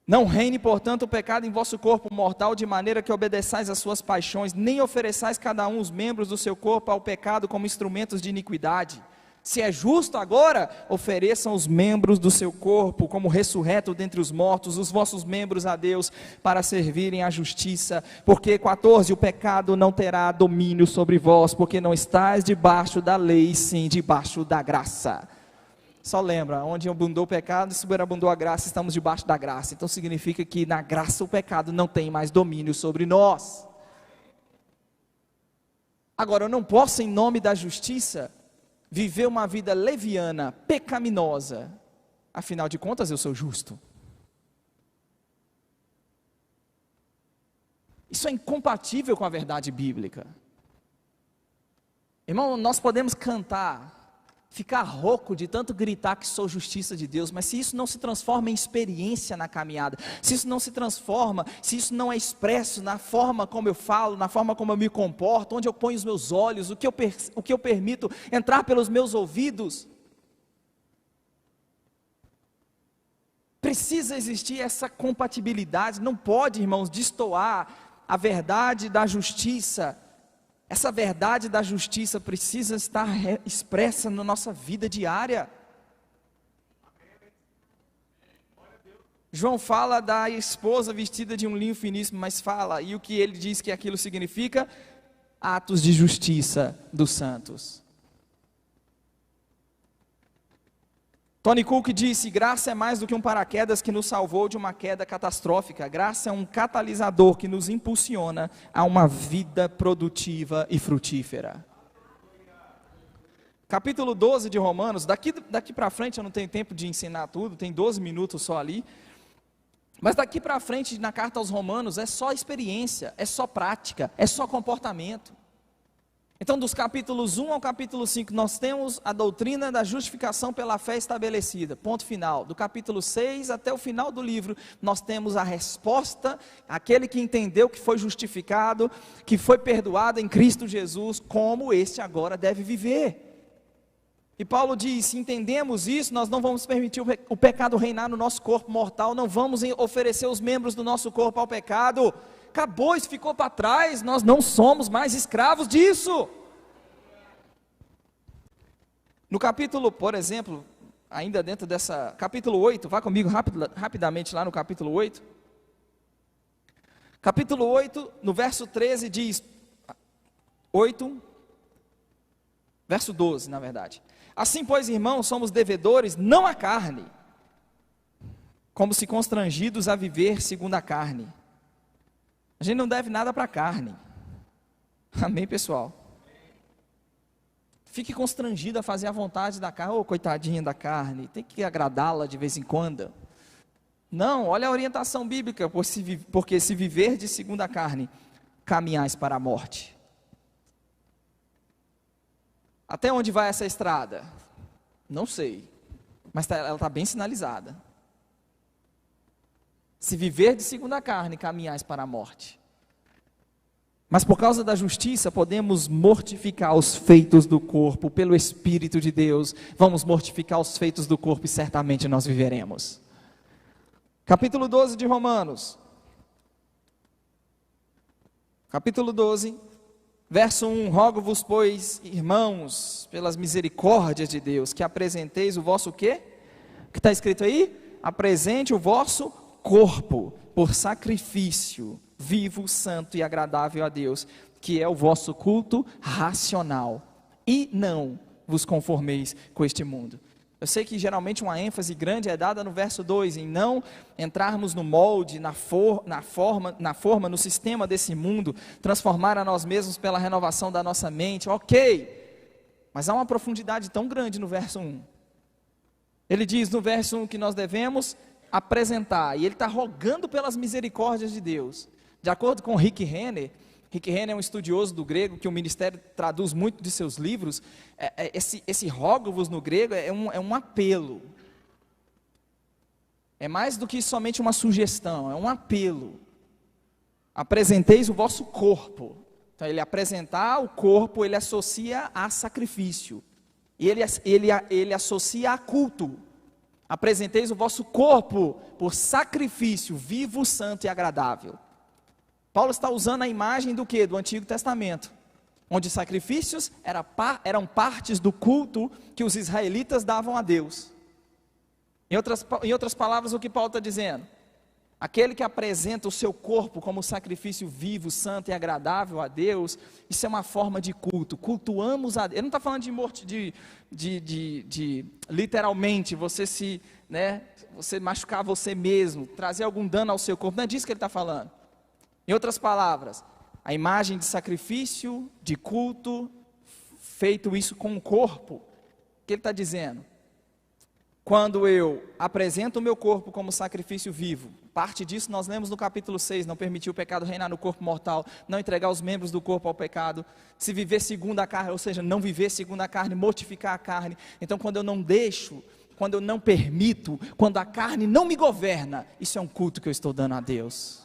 Não reine, portanto, o pecado em vosso corpo mortal, de maneira que obedeçais às suas paixões, nem ofereçais cada um os membros do seu corpo ao pecado como instrumentos de iniquidade. Se é justo agora, ofereçam os membros do seu corpo como ressurreto dentre os mortos, os vossos membros a Deus, para servirem à justiça. Porque, 14, o pecado não terá domínio sobre vós, porque não estáis debaixo da lei, sim debaixo da graça. Só lembra, onde abundou o pecado, superabundou a graça, estamos debaixo da graça. Então significa que na graça o pecado não tem mais domínio sobre nós. Agora, eu não posso, em nome da justiça, viver uma vida leviana, pecaminosa. Afinal de contas, eu sou justo. Isso é incompatível com a verdade bíblica. Irmão, nós podemos cantar, ficar rouco de tanto gritar que sou justiça de Deus, mas se isso não se transforma em experiência na caminhada, se isso não se transforma, se isso não é expresso na forma como eu falo, na forma como eu me comporto, onde eu ponho os meus olhos, o que eu permito entrar pelos meus ouvidos, precisa existir essa compatibilidade, não pode, irmãos, destoar a verdade da justiça. Essa verdade da justiça precisa estar expressa na nossa vida diária. João fala da esposa vestida de um linho finíssimo, mas fala, e o que ele diz que aquilo significa? Atos de justiça dos santos. Tony Cook disse, graça é mais do que um paraquedas que nos salvou de uma queda catastrófica. Graça é um catalisador que nos impulsiona a uma vida produtiva e frutífera. Capítulo 12 de Romanos, daqui para frente eu não tenho tempo de ensinar tudo, tem 12 minutos só ali. Mas daqui para frente na carta aos Romanos é só experiência, é só prática, é só comportamento. Então, dos capítulos 1 ao capítulo 5, nós temos a doutrina da justificação pela fé estabelecida, ponto final. Do capítulo 6 até o final do livro, nós temos a resposta, aquele que entendeu que foi justificado, que foi perdoado em Cristo Jesus, como este agora deve viver. E Paulo diz, se entendemos isso, nós não vamos permitir o pecado reinar no nosso corpo mortal, não vamos oferecer os membros do nosso corpo ao pecado. Acabou, isso ficou para trás, nós não somos mais escravos disso. No capítulo, por exemplo, ainda dentro dessa, capítulo 8, vá comigo rapidamente lá no capítulo 8. Capítulo 8, no verso 13 diz, 8, verso 12 na verdade. Assim pois, irmãos, somos devedores, não à carne, como se constrangidos a viver segundo a carne. A gente não deve nada para a carne. Amém, pessoal? Fique constrangido a fazer a vontade da carne. Oh, coitadinha da carne, tem que agradá-la de vez em quando. Não, olha a orientação bíblica, porque se viver de segundo a carne, caminhais para a morte. Até onde vai essa estrada? Não sei, mas ela está bem sinalizada. Se viver de segundo a carne, caminhais para a morte. Mas por causa da justiça, podemos mortificar os feitos do corpo pelo Espírito de Deus. Vamos mortificar os feitos do corpo e certamente nós viveremos. Capítulo 12 de Romanos. Capítulo 12, verso 1. Rogo-vos, pois, irmãos, pelas misericórdias de Deus, que apresenteis o vosso quê? O que está escrito aí? Apresente o vosso corpo por sacrifício vivo, santo e agradável a Deus, que é o vosso culto racional, e não vos conformeis com este mundo. Eu sei que geralmente uma ênfase grande é dada no verso 2, em não entrarmos no molde, na forma, no sistema desse mundo, transformar a nós mesmos pela renovação da nossa mente, ok, mas há uma profundidade tão grande no verso 1, ele diz no verso 1 que nós devemos apresentar, e ele está rogando pelas misericórdias de Deus. De acordo com Rick Renner, Rick Renner é um estudioso do grego, que o ministério traduz muito de seus livros. Esse rógavos no grego é um apelo. É mais do que somente uma sugestão, é um apelo. Apresenteis o vosso corpo. Então, ele apresentar o corpo, ele associa a sacrifício. E ele associa a culto. Apresenteis o vosso corpo por sacrifício vivo, santo e agradável. Paulo está usando a imagem do quê? Do Antigo Testamento, onde sacrifícios eram partes do culto que os israelitas davam a Deus. Em outras palavras, o que Paulo está dizendo? Aquele que apresenta o seu corpo como sacrifício vivo, santo e agradável a Deus, isso é uma forma de culto. Cultuamos a Deus. Ele não está falando de literalmente você você machucar você mesmo, trazer algum dano ao seu corpo. Não é disso que ele está falando. Em outras palavras, a imagem de sacrifício, de culto, feito isso com o corpo. O que ele está dizendo? Quando eu apresento o meu corpo como sacrifício vivo, parte disso nós lemos no capítulo 6, não permitir o pecado reinar no corpo mortal, não entregar os membros do corpo ao pecado, se viver segundo a carne, ou seja, não viver segundo a carne, mortificar a carne. Então, quando eu não deixo, quando eu não permito, quando a carne não me governa, isso é um culto que eu estou dando a Deus.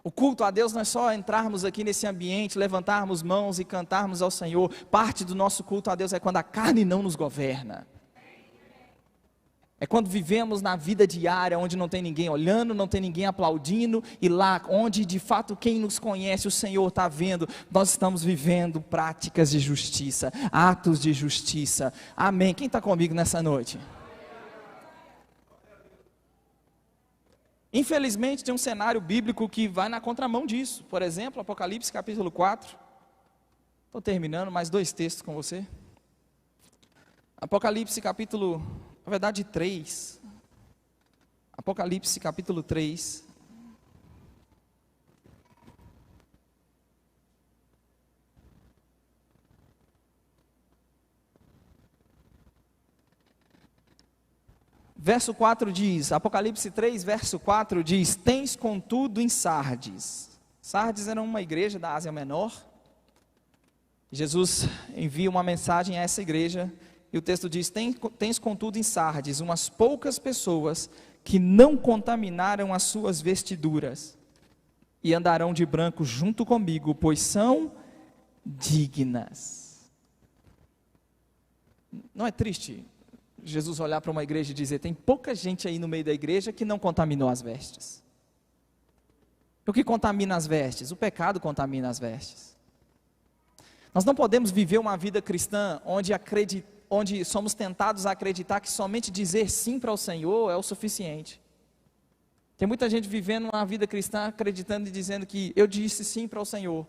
O culto a Deus não é só entrarmos aqui nesse ambiente, levantarmos mãos e cantarmos ao Senhor. Parte do nosso culto a Deus é quando a carne não nos governa. É quando vivemos na vida diária, onde não tem ninguém olhando, não tem ninguém aplaudindo, e lá onde de fato quem nos conhece, o Senhor está vendo, nós estamos vivendo práticas de justiça, atos de justiça. Amém. Quem está comigo nessa noite? Infelizmente tem um cenário bíblico que vai na contramão disso. Por exemplo, Apocalipse capítulo 4. Estou terminando, mais 2 textos com você. Apocalipse capítulo, na verdade 3. Apocalipse capítulo 3. Verso 4 diz, Apocalipse 3, verso 4 diz: tens contudo em Sardes. Sardes era uma igreja da Ásia Menor. Jesus envia uma mensagem a essa igreja, e o texto diz: tens contudo em Sardes umas poucas pessoas que não contaminaram as suas vestiduras, e andarão de branco junto comigo, pois são dignas. Não é triste Jesus olhar para uma igreja e dizer: tem pouca gente aí no meio da igreja que não contaminou as vestes? O que contamina as vestes? O pecado contamina as vestes. Nós não podemos viver uma vida cristã onde somos tentados a acreditar que somente dizer sim para o Senhor é o suficiente. Tem muita gente vivendo uma vida cristã acreditando e dizendo que eu disse sim para o Senhor.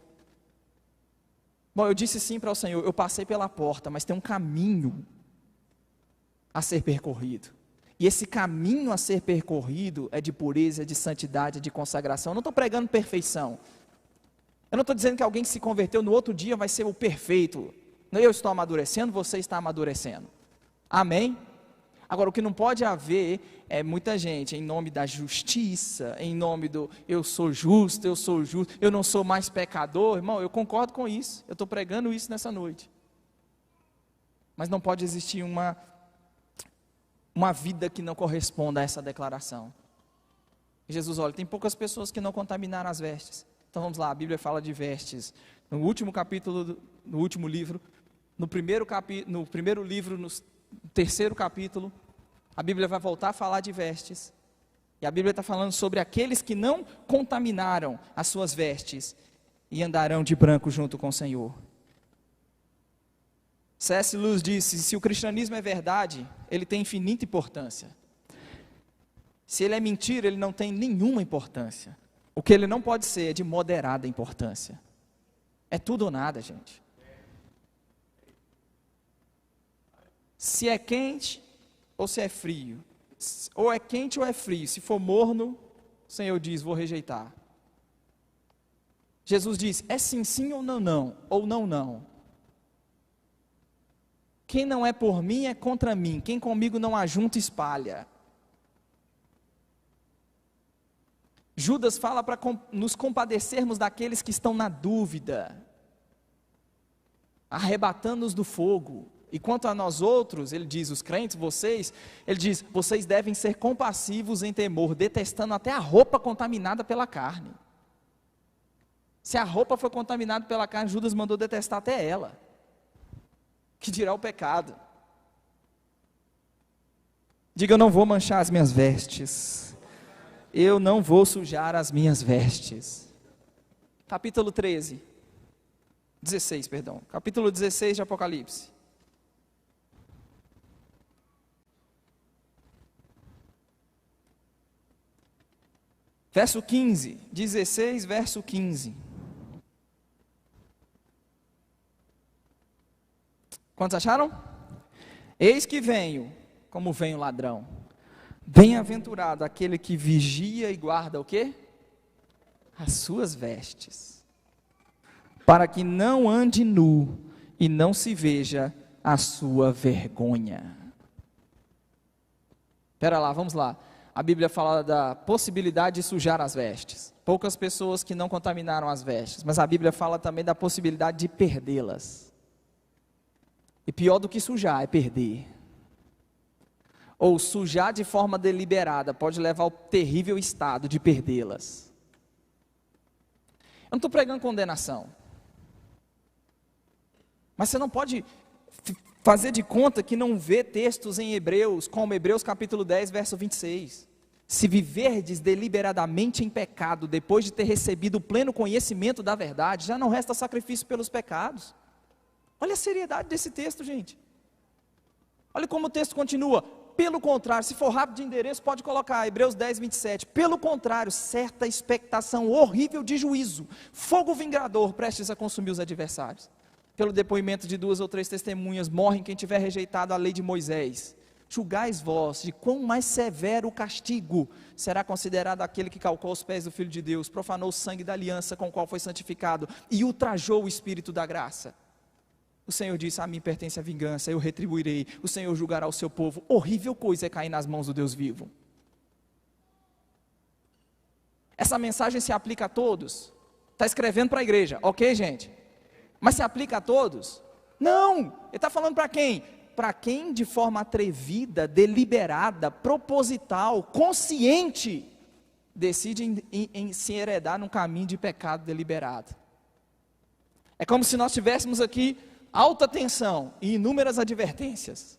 Bom, eu disse sim para o Senhor, eu passei pela porta, mas tem um caminho a ser percorrido, e esse caminho a ser percorrido é de pureza, de santidade, de consagração. Eu não estou pregando perfeição, eu não estou dizendo que alguém que se converteu no outro dia vai ser o perfeito. Eu estou amadurecendo, você está amadurecendo, amém? Agora, o que não pode haver é muita gente em nome da justiça, em nome do eu sou justo, eu não sou mais pecador. Irmão, eu concordo com isso, eu estou pregando isso nessa noite, mas não pode existir uma vida que não corresponda a essa declaração. E Jesus, olha, tem poucas pessoas que não contaminaram as vestes. Então vamos lá, a Bíblia fala de vestes. No último capítulo, no último livro, no primeiro livro, no terceiro capítulo, a Bíblia vai voltar a falar de vestes. E a Bíblia está falando sobre aqueles que não contaminaram as suas vestes e andarão de branco junto com o Senhor. C.S. Lewis disse: se o cristianismo é verdade, ele tem infinita importância. Se ele é mentira, ele não tem nenhuma importância. O que ele não pode ser é de moderada importância. É tudo ou nada, gente. Se é quente ou se é frio, ou é quente ou é frio. Se for morno, o Senhor diz: vou rejeitar. Jesus diz: é sim, sim ou não, ou não, não. Quem não é por mim é contra mim, quem comigo não ajunta espalha. Judas fala para nos compadecermos daqueles que estão na dúvida, arrebatando-os do fogo. E quanto a nós outros, ele diz, os crentes, vocês, ele diz, vocês devem ser compassivos em temor, detestando até a roupa contaminada pela carne. Se a roupa foi contaminada pela carne, Judas mandou detestar até ela. Que dirá o pecado? Diga, eu não vou manchar as minhas vestes. Eu não vou sujar as minhas vestes. Capítulo 16, capítulo 16 de Apocalipse. Verso 15, 16, verso 15. Quantos acharam? Eis que venho, como vem o ladrão. Bem-aventurado aquele que vigia e guarda o quê? As suas vestes, para que não ande nu e não se veja a sua vergonha. Espera lá, vamos lá. A Bíblia fala da possibilidade de sujar as vestes. Poucas pessoas que não contaminaram as vestes, mas a Bíblia fala também da possibilidade de perdê-las. E pior do que sujar é perder. Ou sujar de forma deliberada pode levar ao terrível estado de perdê-las. Eu não estou pregando condenação. Mas você não pode fazer de conta que não vê textos em Hebreus, como Hebreus capítulo 10, verso 26. Se viverdes deliberadamente em pecado, depois de ter recebido o pleno conhecimento da verdade, já não resta sacrifício pelos pecados. Olha a seriedade desse texto, gente. Olha como o texto continua. Pelo contrário, se for rápido de endereço, pode colocar Hebreus 10, 27. Pelo contrário, certa expectação horrível de juízo, fogo vingador, prestes a consumir os adversários. Pelo depoimento de 2 ou 3 testemunhas, morrem quem tiver rejeitado a lei de Moisés. Julgais vós de quão mais severo o castigo será considerado aquele que calcou os pés do Filho de Deus, profanou o sangue da aliança com o qual foi santificado e ultrajou o Espírito da graça. O Senhor disse, a mim pertence a vingança, eu retribuirei, o Senhor julgará o seu povo. Horrível coisa é cair nas mãos do Deus vivo. Essa mensagem se aplica a todos? Está escrevendo para a igreja, ok, gente? Mas se aplica a todos? Não! Ele está falando para quem? Para quem de forma atrevida, deliberada, proposital, consciente, decide em se enveredar num caminho de pecado deliberado. É como se nós tivéssemos aqui alta tensão e inúmeras advertências.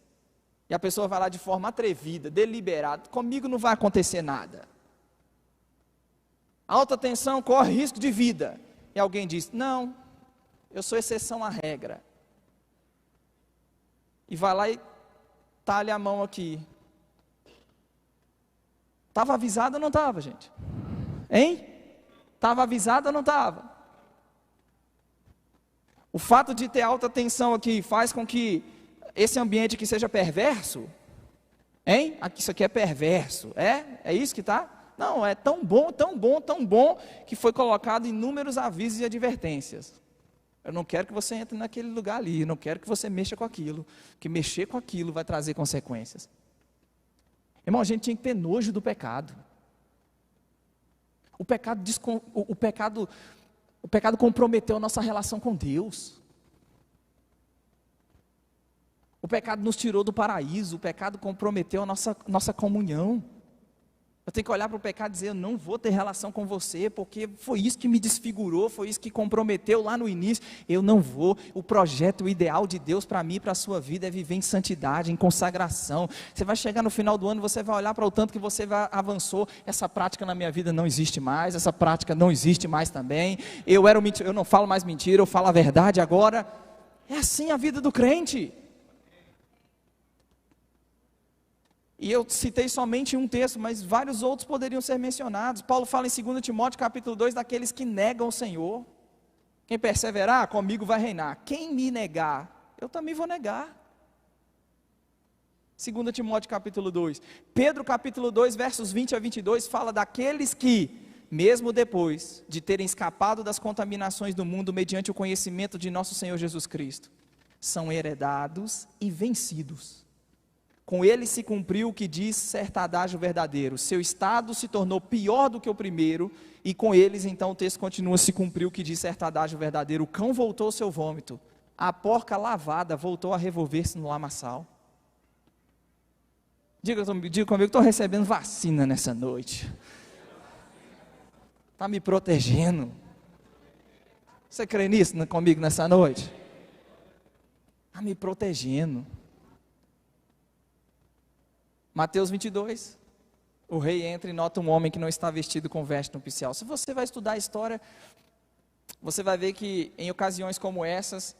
E a pessoa vai lá de forma atrevida, deliberada, comigo não vai acontecer nada. Alta tensão, corre risco de vida. E alguém diz, não, eu sou exceção à regra. E vai lá e talha a mão aqui. Estava avisado ou não estava, gente? Hein? Estava avisado ou não estava? O fato de ter alta tensão aqui faz com que esse ambiente aqui seja perverso? Hein? Isso aqui é perverso. É isso que está? Não, é tão bom, tão bom, tão bom, que foi colocado inúmeros avisos e advertências. Eu não quero que você entre naquele lugar ali, eu não quero que você mexa com aquilo, que mexer com aquilo vai trazer consequências. Irmão, a gente tinha que ter nojo do pecado. O pecado comprometeu a nossa relação com Deus. O pecado nos tirou do paraíso, o pecado comprometeu a nossa comunhão. Eu tenho que olhar para o pecado e dizer, eu não vou ter relação com você, porque foi isso que me desfigurou, foi isso que comprometeu lá no início. Eu não vou. O projeto, o ideal de Deus para mim e para a sua vida é viver em santidade, em consagração. Você vai chegar no final do ano, você vai olhar para o tanto que você avançou. Essa prática na minha vida não existe mais, essa prática não existe mais também. Eu não falo mais mentira, eu falo a verdade agora. É assim a vida do crente. E eu citei somente um texto, mas vários outros poderiam ser mencionados. Paulo fala em 2 Timóteo capítulo 2, daqueles que negam o Senhor. Quem perseverar, comigo vai reinar. Quem me negar, eu também vou negar. 2 Timóteo capítulo 2. Pedro capítulo 2, versos 20 a 22, fala daqueles que, mesmo depois de terem escapado das contaminações do mundo, mediante o conhecimento de nosso Senhor Jesus Cristo, são heredados e vencidos, Com ele se cumpriu o que diz certo adágio verdadeiro. Seu estado se tornou pior do que o primeiro, e com eles, então, o texto continua, se cumpriu o que diz certo adágio verdadeiro. O cão voltou ao seu vômito, a porca lavada voltou a revolver-se no lamaçal. Diga comigo, estou recebendo vacina nessa noite. Está me protegendo. Você crê nisso comigo nessa noite? Está me protegendo. Mateus 22, o rei entra e nota um homem que não está vestido com veste nupcial. Se você vai estudar a história, você vai ver que em ocasiões como essas,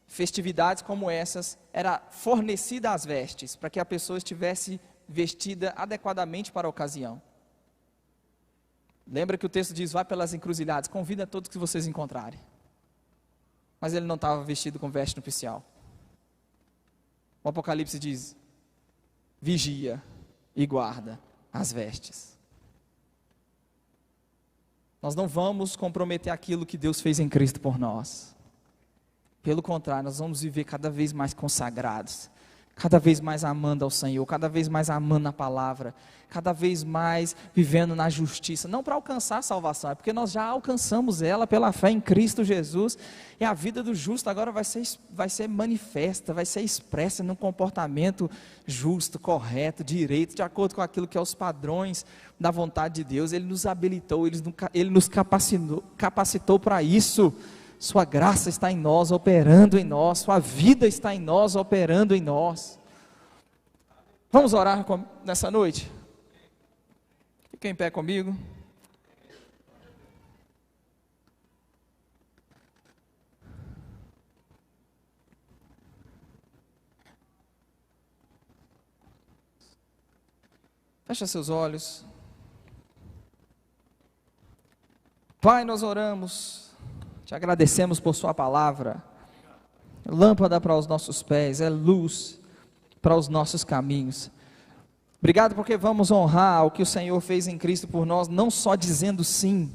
festividades como essas, era fornecida as vestes, para que a pessoa estivesse vestida adequadamente para a ocasião. Lembra que o texto diz, vai pelas encruzilhadas, convida a todos que vocês encontrarem. Mas ele não estava vestido com veste nupcial. O Apocalipse diz, vigia e guarda as vestes. Nós não vamos comprometer aquilo que Deus fez em Cristo por nós. Pelo contrário, nós vamos viver cada vez mais consagrados, cada vez mais amando ao Senhor, cada vez mais amando a palavra, cada vez mais vivendo na justiça, não para alcançar a salvação, é porque nós já alcançamos ela pela fé em Cristo Jesus, e a vida do justo agora vai ser manifesta, vai ser expressa num comportamento justo, correto, direito, de acordo com aquilo que é os padrões da vontade de Deus. Ele nos habilitou, Ele nos capacitou para isso. Sua graça está em nós, operando em nós, sua vida está em nós, operando em nós. Vamos orar nessa noite? Fica em pé comigo. Fecha seus olhos. Pai, nós oramos, te agradecemos por sua palavra, lâmpada para os nossos pés, é luz para os nossos caminhos. Obrigado porque vamos honrar o que o Senhor fez em Cristo por nós, não só dizendo sim,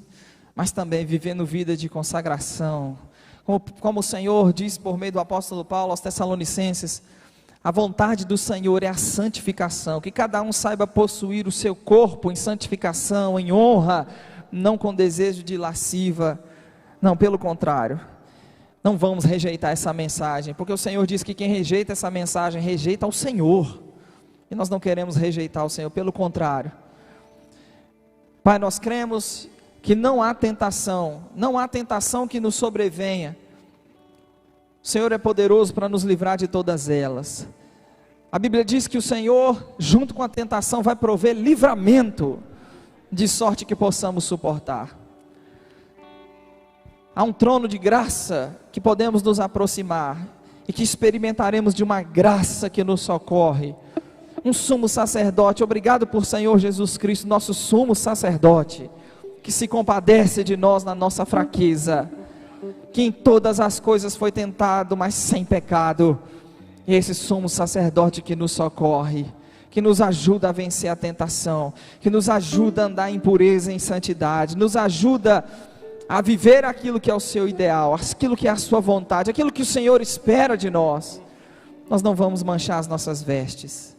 mas também vivendo vida de consagração, como o Senhor disse por meio do apóstolo Paulo aos Tessalonicenses, a vontade do Senhor é a santificação, que cada um saiba possuir o seu corpo em santificação, em honra, não com desejo de lasciva. Não, pelo contrário, não vamos rejeitar essa mensagem, porque o Senhor diz que quem rejeita essa mensagem, rejeita ao Senhor, e nós não queremos rejeitar o Senhor, pelo contrário. Pai, nós cremos que não há tentação que nos sobrevenha, o Senhor é poderoso para nos livrar de todas elas. A Bíblia diz que o Senhor, junto com a tentação, vai prover livramento, de sorte que possamos suportar. Há um trono de graça que podemos nos aproximar e que experimentaremos de uma graça que nos socorre. Um sumo sacerdote, obrigado por Senhor Jesus Cristo, nosso sumo sacerdote, que se compadece de nós na nossa fraqueza, que em todas as coisas foi tentado, mas sem pecado. E esse sumo sacerdote que nos socorre, que nos ajuda a vencer a tentação, que nos ajuda a andar em pureza e em santidade, nos ajuda a viver aquilo que é o seu ideal, aquilo que é a sua vontade, aquilo que o Senhor espera de nós. Nós não vamos manchar as nossas vestes,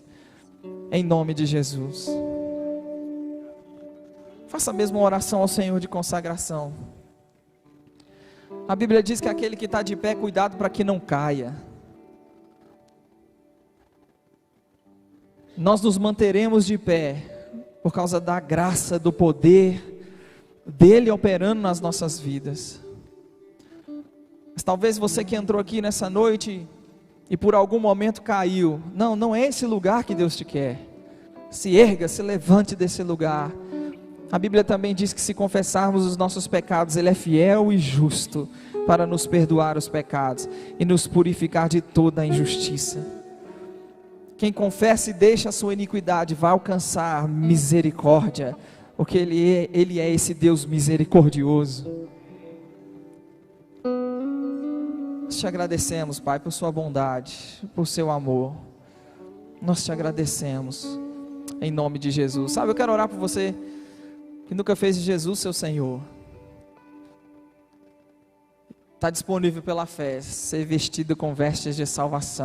em nome de Jesus. Faça mesmo uma oração ao Senhor de consagração. A Bíblia diz que aquele que está de pé, cuidado para que não caia. Nós nos manteremos de pé por causa da graça, do poder dele operando nas nossas vidas. Mas talvez você que entrou aqui nessa noite e por algum momento caiu, não é esse lugar que Deus te quer. Se erga, se levante desse lugar. A Bíblia também diz que se confessarmos os nossos pecados, Ele é fiel e justo para nos perdoar os pecados e nos purificar de toda a injustiça. Quem confessa e deixa a sua iniquidade vai alcançar misericórdia, porque Ele é esse Deus misericordioso. Nós te agradecemos, Pai, por sua bondade, por seu amor. Nós te agradecemos, em nome de Jesus. Sabe, eu quero orar por você que nunca fez de Jesus seu Senhor. Está disponível pela fé, ser vestido com vestes de salvação.